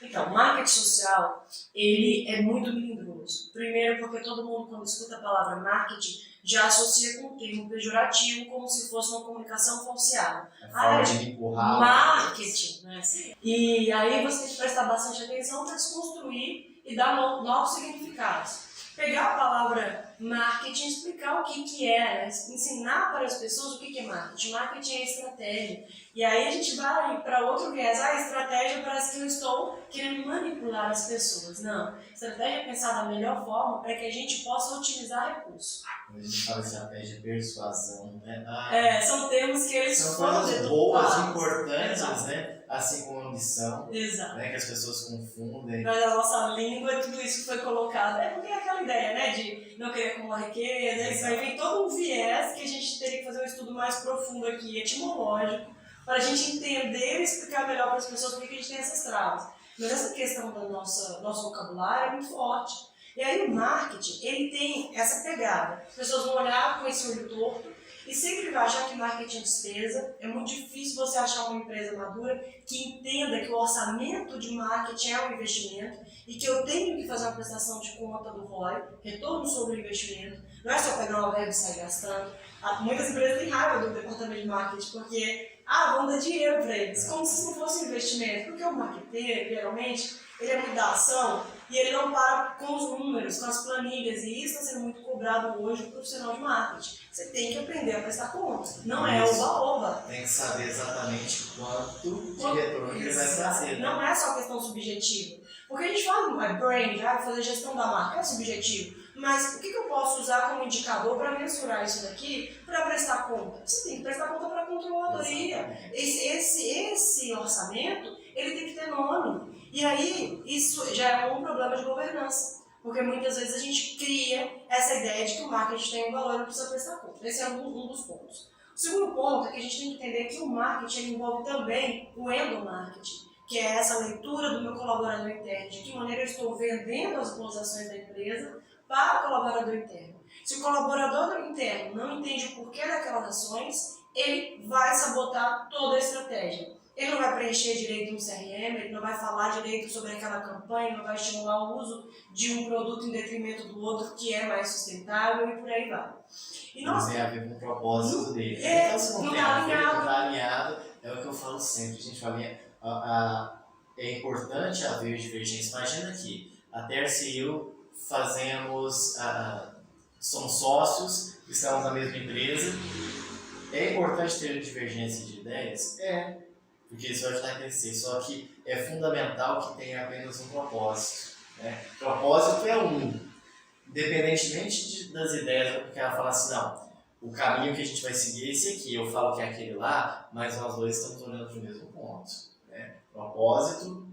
Então, marketing social, ele é muito melindroso. Primeiro porque todo mundo, quando escuta a palavra marketing, já associa com um termo pejorativo, como se fosse uma comunicação falseada. A forma de empurrar. Marketing, né? E aí você tem que prestar bastante atenção para desconstruir e dar novos significados. Pegar a palavra marketing e explicar o que é, né? Ensinar para as pessoas o que é marketing. Marketing é estratégia. E aí a gente vai para outro viés. A estratégia parece que eu estou querendo manipular as pessoas. Não. Estratégia é pensar da melhor forma para que a gente possa otimizar recursos. Quando a gente fala estratégia de persuasão, né? São termos que eles são foram coisas boas, deturpados. importantes, Exato. né? Assim como a ambição, Exato. né? Que as pessoas confundem. Mas a nossa língua, tudo isso foi colocado. É porque é aquela ideia, né? De não querer acumular riqueza. Isso aí vem todo um viés que a gente teria que fazer um estudo mais profundo aqui, etimológico, para a gente entender e explicar melhor para as pessoas por que a gente tem essas travas. Mas essa questão do nosso vocabulário é muito forte. E aí o marketing, ele tem essa pegada. As pessoas vão olhar com esse olho torto e sempre vai achar que marketing é despesa. É muito difícil você achar uma empresa madura que entenda que o orçamento de marketing é um investimento e que eu tenho que fazer uma prestação de conta do ROI, retorno sobre o investimento. Não é só pegar uma verba e sair gastando. Muitas empresas têm raiva do departamento de marketing porque vão dar dinheiro para eles, como se isso não fosse um investimento. Porque o marketeiro, geralmente, ele é muito da ação e ele não para com os números, com as planilhas, e isso está sendo muito cobrado hoje do profissional de marketing. Você tem que aprender a prestar conta, não é oba-oba. Tem que saber exatamente quanto de retorno ele vai trazer. Não é só questão subjetiva. Porque a gente fala brand, fazer gestão da marca, é subjetivo. Mas o que eu posso usar como indicador para mensurar isso daqui, para prestar conta? Você tem que prestar conta para a controladoria. Esse orçamento, ele tem que ter nome. E aí, isso já é um problema de governança. Porque muitas vezes a gente cria essa ideia de que o marketing tem um valor e não precisa prestar conta. Esse é um dos pontos. O segundo ponto é que a gente tem que entender que o marketing envolve também o endomarketing, que é essa leitura do meu colaborador interno, de que maneira eu estou vendendo as boas ações da empresa para o colaborador interno. Se o colaborador interno não entende o porquê daquelas ações, ele vai sabotar toda a estratégia. Ele não vai preencher direito um CRM, ele não vai falar direito sobre aquela campanha, não vai estimular o uso de um produto em detrimento do outro que é mais sustentável e por aí vai. E não tem a ver com o propósito dele. Então, se não está alinhado, é o que eu falo sempre. A gente fala, é importante haver divergência. Imagina que a Tércia e eu somos sócios, estamos na mesma empresa. É importante ter divergência de ideias? Porque isso vai ajudar a crescer. Só que é fundamental que tenha apenas um propósito. Né? Propósito é independentemente das ideias, porque ela fala assim, não, o caminho que a gente vai seguir é esse aqui, eu falo que é aquele lá, mas nós dois estamos olhando para o mesmo ponto. Né? Propósito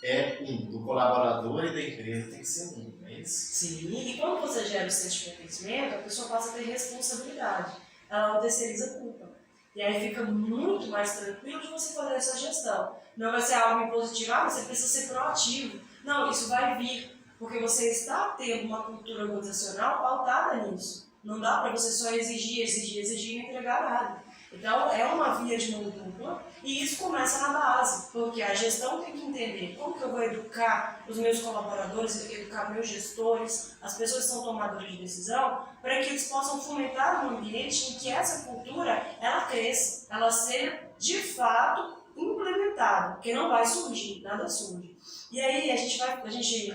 é do colaborador e da empresa tem que ser não é isso? Sim, e quando você gera o senso de pertencimento, a pessoa passa a ter responsabilidade, ela não terceiriza a culpa. E aí fica muito mais tranquilo de você fazer essa gestão. Não vai ser algo impositivo, você precisa ser proativo. Não, isso vai vir, porque você está tendo uma cultura organizacional pautada nisso. Não dá para você só exigir e não entregar nada. Então, é uma via de mão dupla e isso começa na base, porque a gestão tem que entender como que eu vou educar os meus colaboradores, educar meus gestores, as pessoas que são tomadoras de decisão, para que eles possam fomentar um ambiente em que essa cultura ela cresça, ela seja de fato implementada, porque não vai surgir, nada surge. E aí, a gente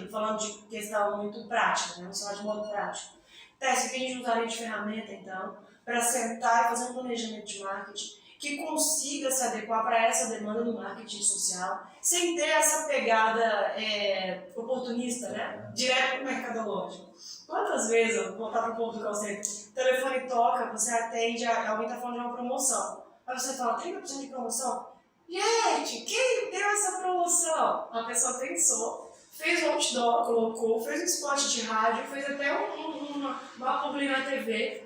falando de questão muito prática, vamos falar de modo prático. Teste, que a gente usaria de ferramenta, então, para sentar e fazer um planejamento de marketing que consiga se adequar para essa demanda do marketing social, sem ter essa pegada oportunista, né? Direto para o mercadológico. Quantas vezes, eu vou voltar para o ponto do call center, o telefone toca, você atende, alguém está falando de uma promoção. Aí você fala, 30% de promoção? Gente, quem deu essa promoção? A pessoa pensou, fez um outdoor, colocou, fez um spot de rádio, fez até uma publi na TV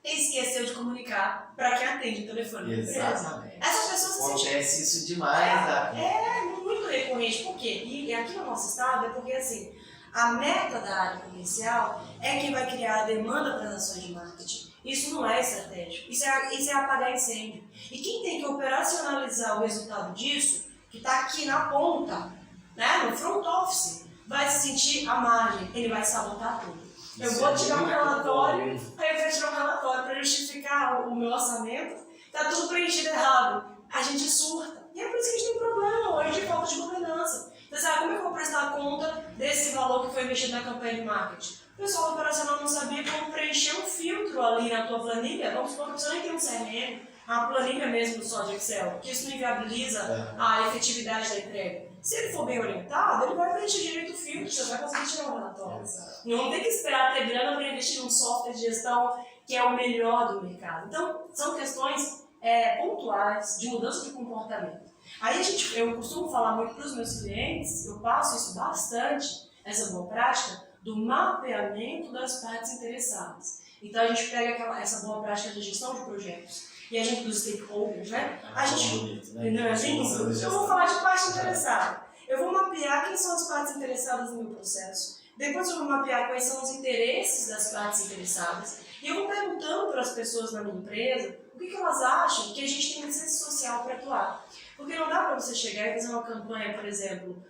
e esqueceu de comunicar para quem atende o telefone. Exatamente. Essas pessoas acontece isso demais. É muito recorrente. Por quê? E aqui no nosso estado é porque assim, a meta da área comercial é quem vai criar a demanda para as ações de marketing. Isso não é estratégico, isso é apagar incêndio. E quem tem que operacionalizar o resultado disso, que está aqui na ponta, né, no front office, vai se sentir à margem, ele vai sabotar tudo. Eu vou tirar um relatório, aí eu vou tirar um relatório para justificar o meu orçamento, está tudo preenchido errado. A gente surta. E é por isso que a gente tem problema hoje de falta de governança. Você sabe como é que eu vou prestar conta desse valor que foi investido na campanha de marketing? O pessoal operacional não sabia como preencher um filtro ali na tua planilha. Vamos supor que a pessoa nem tem um CRM, uma planilha mesmo só de Excel, que isso não inviabiliza a efetividade da entrega. Se ele for bem orientado, ele vai preencher direito o filtro, você vai conseguir tirar um relatório. Não tem que esperar ter grana para investir num software de gestão que é o melhor do mercado. Então, são questões pontuais de mudança de comportamento. Aí eu costumo falar muito para os meus clientes, eu passo isso bastante, essa boa prática, do mapeamento das partes interessadas. Então a gente pega essa boa prática de gestão de projetos e a gente dos stakeholders, né? Eu vou falar de parte interessada. Eu vou mapear quem são as partes interessadas no meu processo. Depois eu vou mapear quais são os interesses das partes interessadas. E eu vou perguntando para as pessoas na minha empresa o que elas acham que a gente tem licença social para atuar. Porque não dá para você chegar e fazer uma campanha, por exemplo,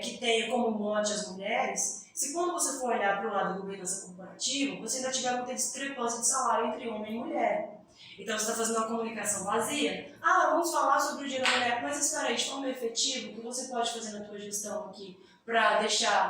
que tenha como mote as mulheres, se quando você for olhar para o lado da governança corporativa, você ainda tiver muita discrepância de salário entre homem e mulher. Então você está fazendo uma comunicação vazia. Vamos falar sobre o dia da mulher, mas espera aí, de forma efetiva, o que você pode fazer na tua gestão aqui para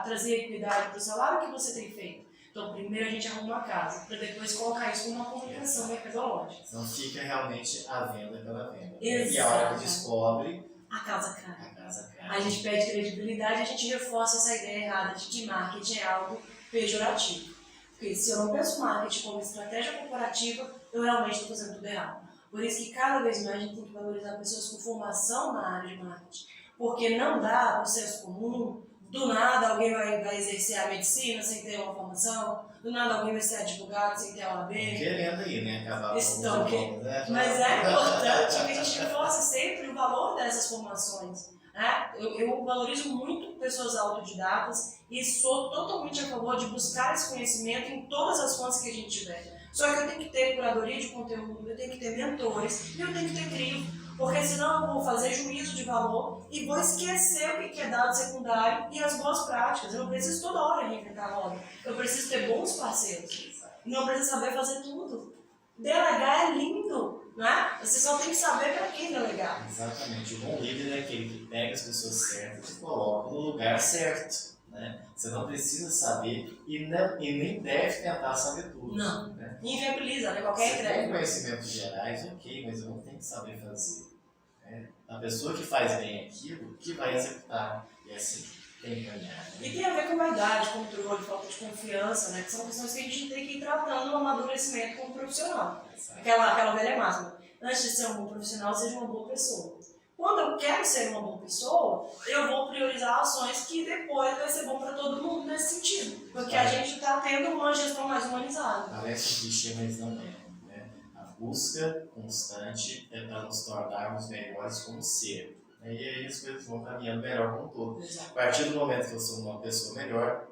trazer equidade para o salário, o que você tem feito? Então, primeiro a gente arruma a casa, para depois colocar isso como uma comunicação mercadológica. Então fica realmente a venda pela venda. Exato. E a hora que descobre, a casa cai. a casa cai. A gente perde credibilidade, a gente reforça essa ideia errada de que marketing é algo pejorativo. Porque se eu não penso marketing como estratégia corporativa, eu realmente estou fazendo tudo errado. Por isso que cada vez mais a gente tem que valorizar pessoas com formação na área de marketing. Porque não dá para o senso comum, do nada alguém vai exercer a medicina sem ter uma formação, do nada alguém vai ser advogado sem ter a OAB. Querendo aí, né? Acabar Estão com né? Mas é importante que a gente reforce sempre o valor dessas formações. Eu valorizo muito pessoas autodidatas e sou totalmente a favor de buscar esse conhecimento em todas as fontes que a gente tiver. Só que eu tenho que ter curadoria de conteúdo, eu tenho que ter mentores e eu tenho que ter crivo. Porque senão eu vou fazer juízo de valor e vou esquecer o que é dado secundário e as boas práticas. Eu não preciso toda hora reinventar a roda. Eu preciso ter bons parceiros. Não preciso saber fazer tudo. Delegar é lindo, não é? Você só tem que saber para quem delegar. Exatamente. O bom líder é aquele que pega as pessoas certas e coloca no lugar certo. Né? Você não precisa saber e nem deve tentar saber tudo. Não. Né? Inviabiliza, né? Qualquer Você entrega. tem conhecimentos gerais, ok, mas eu não tenho que saber fazer. Né? A pessoa que faz bem aquilo, que vai executar. E assim, tem que ganhar. Né? E tem a ver com vaidade, controle, falta de confiança, né? Que são questões que a gente tem que ir tratando no amadurecimento como profissional. Aquela velha máxima. Antes de ser um bom profissional, seja uma boa pessoa. Quando eu quero ser uma boa pessoa, eu vou priorizar ações que depois vai ser bom para todo mundo nesse sentido. Porque a gente está tendo uma gestão mais humanizada. Parece um clichê, mas não é. Né? A busca constante é para nos tornarmos melhores como ser. E aí as coisas vão caminhando melhor como um todo. Exato. A partir do momento que eu sou uma pessoa melhor,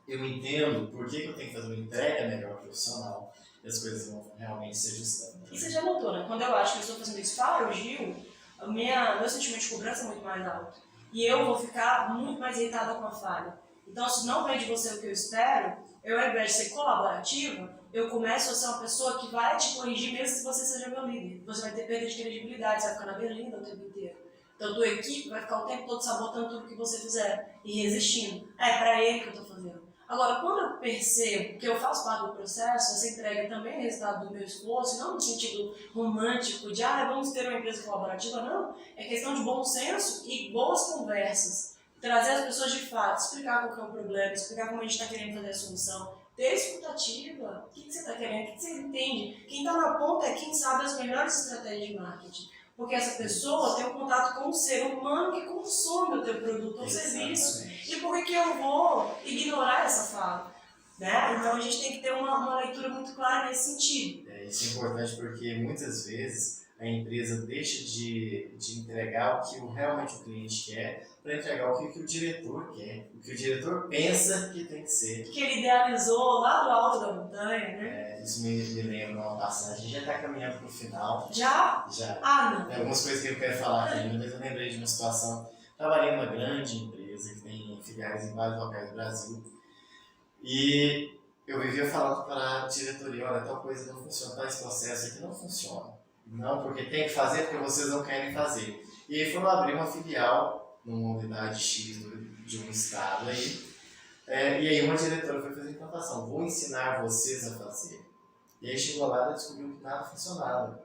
eu entendo por que eu tenho que fazer uma entrega melhor profissional e as coisas vão realmente se ajustando. Né? E você já notou, né? Quando eu acho que eu estou fazendo isso para o Gil, meu sentimento de cobrança é muito mais alto. E eu vou ficar muito mais irritada com a falha. Então, se não vem de você o que eu espero, eu, ao invés de ser colaborativa, eu começo a ser uma pessoa que vai te corrigir mesmo se você seja meu líder. Você vai ter perda de credibilidade, você vai ficar na berlinda o tempo inteiro. Então, a tua equipe vai ficar o tempo todo sabotando tudo que você fizer e resistindo. É para ele que eu estou fazendo. Agora, quando eu percebo que eu faço parte do processo, essa entrega também é resultado do meu esforço, não no sentido romântico de, vamos ter uma empresa colaborativa, não. É questão de bom senso e boas conversas. Trazer as pessoas de fato, explicar qual é o problema, explicar como a gente está querendo fazer a solução. Ter escutativa. O que você está querendo? O que você entende? Quem está na ponta é quem sabe as melhores estratégias de marketing. Porque essa pessoa tem um contato com o ser humano que consome o teu produto ou serviço. E por que eu vou ignorar essa fala? Né? Então a gente tem que ter uma leitura muito clara nesse sentido. Isso é importante porque muitas vezes a empresa deixa de entregar o que realmente o cliente quer para entregar o que o diretor quer, o que o diretor pensa que tem que ser. Que ele idealizou lá do alto da montanha, né? Isso me lembra uma passagem, já está caminhando para o final. Já? Já. Não. Tem algumas coisas que eu quero falar aqui ainda, mas eu lembrei de uma situação. Trabalhei numa grande empresa que tem filiais em vários locais do Brasil e eu vivia falando para a diretoria, olha, tal coisa não funciona, tal esse processo aqui não funciona. Não, porque tem que fazer, porque vocês não querem fazer. E aí foram abrir uma filial numa unidade X de um estado aí. E aí uma diretora foi fazer implantação, vou ensinar vocês a fazer. E aí chegou lá e descobriu que nada funcionava.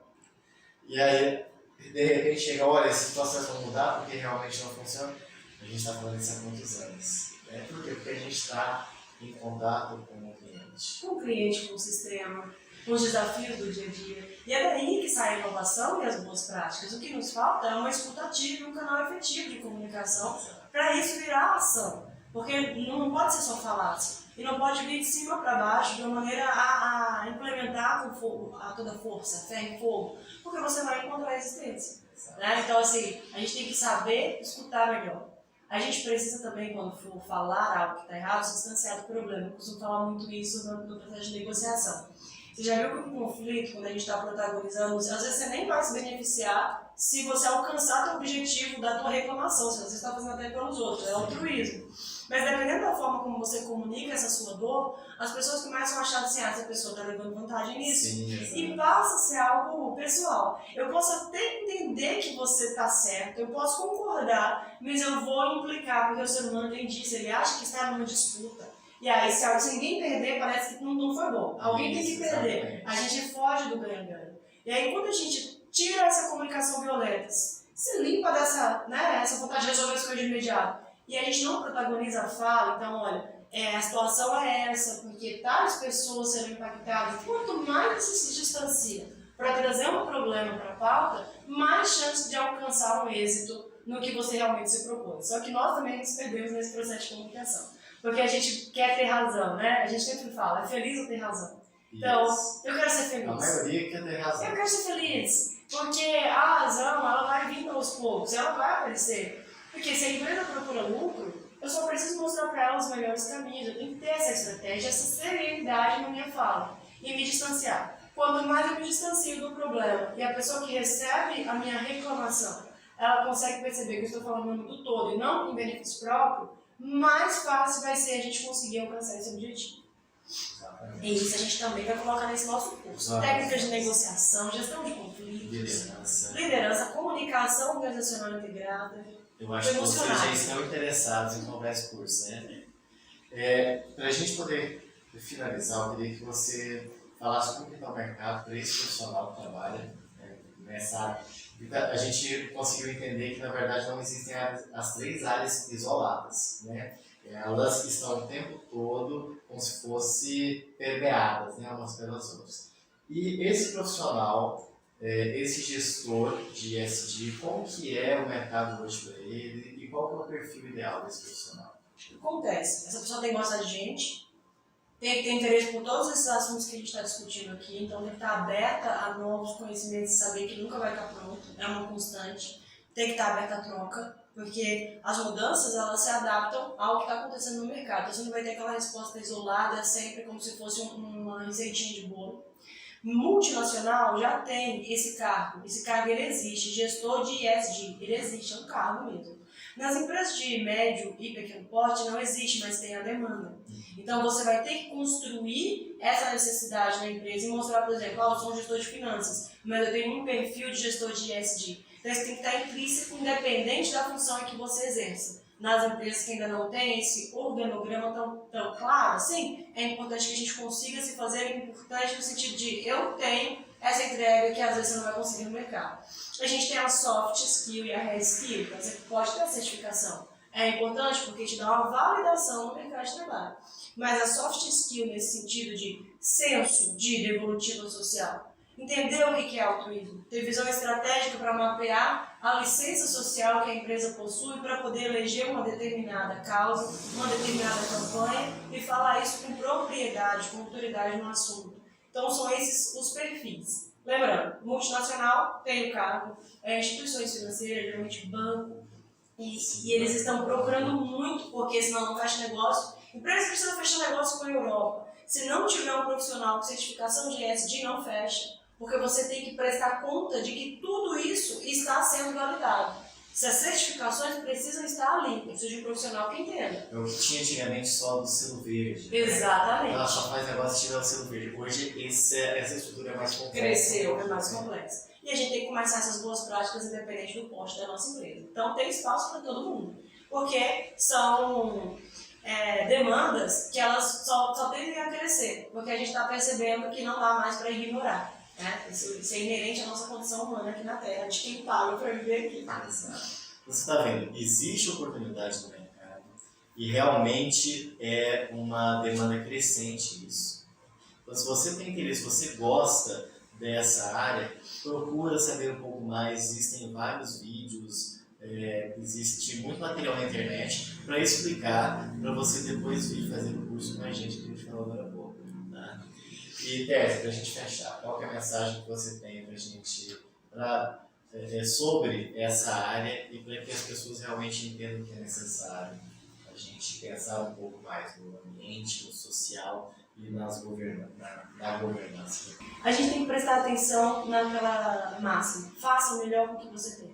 E aí, de repente chega, olha, esse processo vai mudar porque realmente não funciona. A gente está falando isso há muitos anos. Por quê? Porque a gente está em contato com o cliente. Com o cliente, com o sistema, com os desafios do dia a dia. E é daí que sai a inovação e as boas práticas. O que nos falta é uma escutativa e um canal efetivo de comunicação para isso virar ação. Porque não pode ser só falácia. E não pode vir de cima para baixo de uma maneira a implementar com fogo, a toda força, ferro e fogo. Porque você vai encontrar resistência. Né? Então, assim, a gente tem que saber escutar melhor. A gente precisa também, quando for falar algo que está errado, se distanciar do problema. Eu costumo falar muito isso no processo de negociação. Você já viu que um conflito, quando a gente está protagonizando, às vezes você nem vai se beneficiar se você alcançar teu objetivo da tua reclamação, se você está fazendo até pelos outros, é altruísmo. Mas dependendo da forma como você comunica essa sua dor, as pessoas começam a achar assim, essa pessoa está levando vantagem nisso. Sim, e passa a ser algo pessoal. Eu posso até entender que você está certo, eu posso concordar, mas eu vou implicar, porque o ser humano tem disso, ele acha que está numa disputa. E aí, se ninguém perder, parece que não foi bom. Alguém tem que perder. A gente foge do ganha-ganha. E aí, quando a gente tira essa comunicação violenta, se limpa dessa, né, essa vontade de resolver as coisas de imediato, e a gente não protagoniza a fala, então, olha, a situação é essa, porque tais pessoas serão impactadas. Quanto mais você se distancia para trazer um problema para a pauta, mais chance de alcançar um êxito no que você realmente se propôs. Só que nós também nos perdemos nesse processo de comunicação. Porque a gente quer ter razão, né? A gente sempre fala, é feliz ou ter razão. Então, eu quero ser feliz. A maioria quer ter razão. Eu quero ser feliz, porque a razão, ela vai vindo aos poucos, ela vai aparecer. Porque se a empresa procura lucro, eu só preciso mostrar para ela os melhores caminhos, eu tenho que ter essa estratégia, essa serenidade na minha fala e me distanciar. Quanto mais eu me distancio do problema e a pessoa que recebe a minha reclamação, ela consegue perceber que eu estou falando do todo e não em benefício próprio, mais fácil vai ser a gente conseguir alcançar esse objetivo. Exatamente. E isso a gente também vai colocar nesse nosso curso. Técnicas de negociação, gestão de conflitos, liderança, comunicação organizacional integrada. Eu acho que vocês já estão interessados em comprar esse curso, né? Para a gente poder finalizar, eu queria que você falasse como está o mercado para esse profissional que trabalha nessa área. A gente conseguiu entender que, na verdade, não existem as 3 áreas isoladas, né? Elas estão o tempo todo como se fossem permeadas, né, umas pelas outras. E esse profissional, esse gestor de ESG, como que é o mercado hoje para ele e qual que é o perfil ideal desse profissional? Acontece, essa pessoa tem que gostar de gente, tem que ter interesse por todos esses assuntos que a gente está discutindo aqui, então tem que estar aberta a novos conhecimentos e saber que nunca vai estar pronto, é uma constante. Tem que estar aberta à troca, porque as mudanças elas se adaptam ao que está acontecendo no mercado. Então, você não vai ter aquela resposta isolada sempre como se fosse uma receitinha de bolo. Multinacional já tem esse cargo ele existe, gestor de ESG, ele existe, é um cargo mesmo. Nas empresas de médio e pequeno porte não existe, mas tem a demanda. Então você vai ter que construir essa necessidade na empresa e mostrar, por exemplo, eu sou um gestor de finanças, mas eu tenho um perfil de gestor de ESG. Então isso tem que estar intrínseco, independente da função em que você exerça. Nas empresas que ainda não têm esse organograma tão claro, assim, é importante que a gente consiga se fazer importante no sentido de eu tenho essa entrega que às vezes você não vai conseguir no mercado. A gente tem a soft skill e a hard skill, então você pode ter a certificação. É importante porque te dá uma validação no mercado de trabalho. Mas a soft skill nesse sentido de senso de devolutiva social, entender o que é altruísmo, ter visão estratégica para mapear a licença social que a empresa possui para poder eleger uma determinada causa, uma determinada campanha e falar isso com propriedade, com autoridade no assunto. Então são esses os perfis. Lembrando, multinacional tem o cargo, instituições financeiras, geralmente banco, e eles estão procurando muito, porque senão não fecha negócio. Empresa precisa fechar negócio com a Europa. Se não tiver um profissional com certificação de ESG, não fecha. Porque você tem que prestar conta de que tudo isso está sendo validado. Se as certificações precisam estar ali, precisa de um profissional que entenda. É o que tinha antigamente só do selo verde. Exatamente. Né? Ela só faz negócio se tiver o selo verde. Hoje essa estrutura é mais complexa. Cresceu, é mais complexa. E a gente tem que começar essas boas práticas independente do porte da nossa empresa. Então tem espaço para todo mundo. Porque são demandas que elas só tendem a crescer. Porque a gente está percebendo que não dá mais para ignorar. Isso é inerente à nossa condição humana aqui na Terra, de quem paga para viver aqui. Você está vendo, existe oportunidade no mercado e realmente é uma demanda crescente isso. Então, se você tem interesse, se você gosta dessa área, procura saber um pouco mais. Existem vários vídeos, existe muito material na internet para explicar, para você depois vir fazer o curso com a gente, que a gente falou agora há pouco. Tá? E, Tércia, para a gente fechar, qual que é a mensagem que você tem para a gente sobre essa área e para que as pessoas realmente entendam que é necessário a gente pensar um pouco mais no ambiente, no social e na governança. A gente tem que prestar atenção naquela máxima: faça o melhor com o que você tem.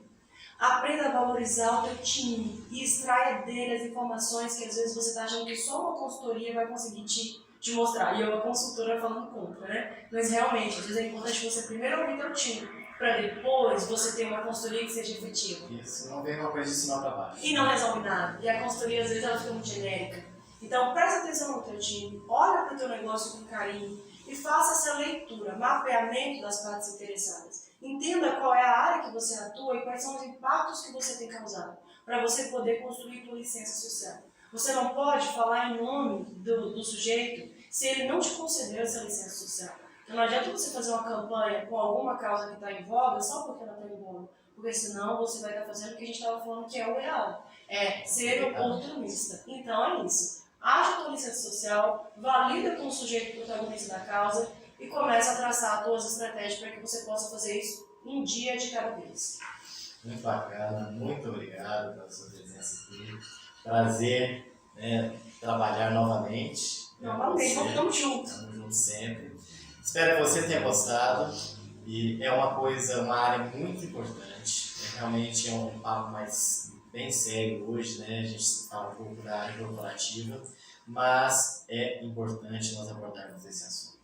Aprenda a valorizar o teu time e extraia dele as informações que às vezes você está achando que só uma consultoria vai conseguir te mostrar. E eu, a consultora, falando contra, né? Mas realmente, às vezes é importante você primeiro ouvir teu time, para depois você ter uma consultoria que seja efetiva. Isso, não vem uma coisa de cima para baixo. E não resolve nada. E a consultoria, às vezes, ela fica muito genérica. Então, presta atenção no teu time, olha para o teu negócio com carinho e faça essa leitura, mapeamento das partes interessadas. Entenda qual é a área que você atua e quais são os impactos que você tem causado, para você poder construir tua licença social. Você não pode falar em nome do sujeito se ele não te concedeu essa licença social. Então não adianta você fazer uma campanha com alguma causa que está em voga só porque ela está em voga, porque senão você vai estar fazendo o que a gente estava falando que é o real, é ser oportunista. Então é isso. Acha a tua licença social, valida com o sujeito protagonista da causa e começa a traçar as tuas estratégias para que você possa fazer isso um dia de cada vez. Muito bacana, muito obrigado pela sua presença aqui. Prazer, né, trabalhar novamente. Novamente, vamos juntos. Estamos juntos sempre. Espero que você tenha gostado. E é uma área muito importante. Realmente é um papo bem sério hoje, né? A gente fala um pouco da área corporativa, mas é importante nós abordarmos esse assunto.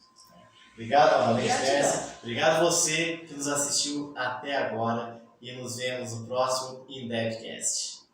Obrigado novamente, Tércia. Obrigado você que nos assistiu até agora e nos vemos no próximo InDevCast.